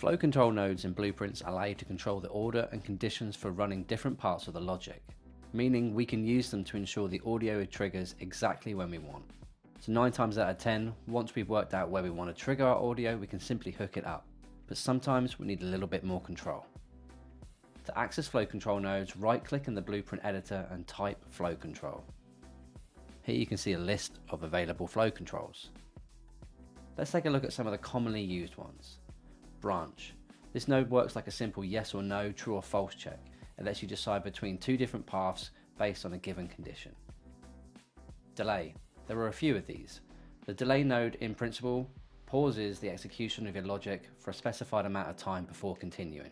Flow control nodes in blueprints allow you to control the order and conditions for running different parts of the logic, meaning we can use them to ensure the audio triggers exactly when we want. So 9 times out of 10, once we've worked out where we want to trigger our audio, we can simply hook it up. But sometimes we need a little bit more control. To access flow control nodes, right-click in the blueprint editor and type flow control. Here you can see a list of available flow controls. Let's take a look at some of the commonly used ones. Branch. This node works like a simple yes or no, true or false check. It lets you decide between two different paths based on a given condition. Delay. There are a few of these. The delay node, in principle, pauses the execution of your logic for a specified amount of time before continuing.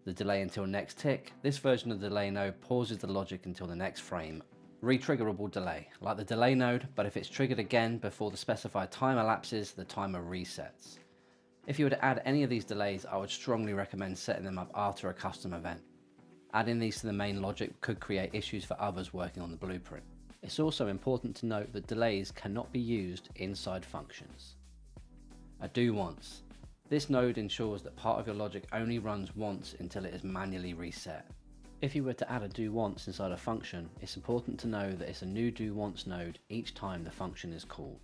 The delay until next tick. This version of the delay node pauses the logic until the next frame. Retriggerable delay, like the delay node, but if it's triggered again before the specified time elapses, the timer resets. If you were to add any of these delays, I would strongly recommend setting them up after a custom event. Adding these to the main logic could create issues for others working on the blueprint. It's also important to note that delays cannot be used inside functions. A do once. This node ensures that part of your logic only runs once until it is manually reset. If you were to add a do once inside a function, it's important to know that it's a new do once node each time the function is called.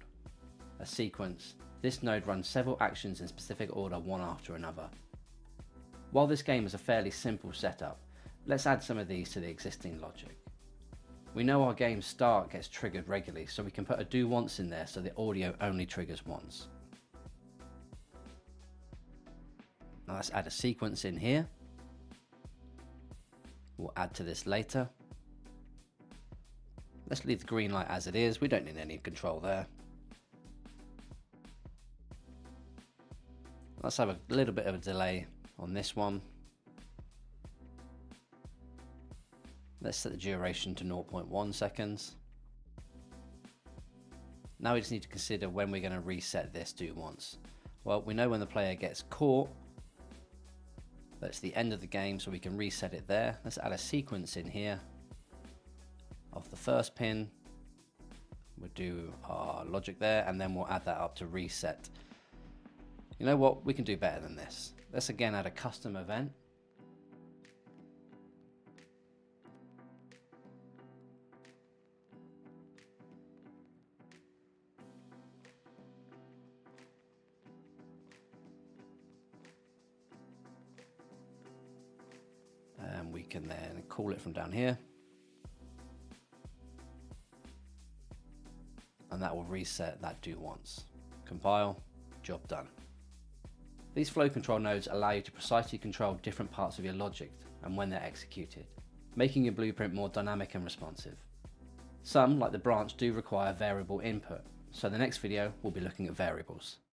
A sequence. This node runs several actions in specific order, one after another. While this game is a fairly simple setup, let's add some of these to the existing logic. We know our game's start gets triggered regularly, so we can put a do once in there so the audio only triggers once. Now let's add a sequence in here. We'll add to this later. Let's leave the green light as it is, we don't need any control there. Let's have a little bit of a delay on this one. Let's set the duration to 0.1 seconds. Now we just need to consider when we're going to reset this do once. Well, we know when the player gets caught. That's the end of the game, so we can reset it there. Let's add a sequence in here of the first pin. We'll do our logic there, and then we'll add that up to reset. You know what? We can do better than this. Let's again add a custom event. And we can then call it from down here. And that will reset that do once. Compile, job done. These flow control nodes allow you to precisely control different parts of your logic and when they're executed, making your blueprint more dynamic and responsive. Some, like the branch, do require variable input, so the next video we'll be looking at variables.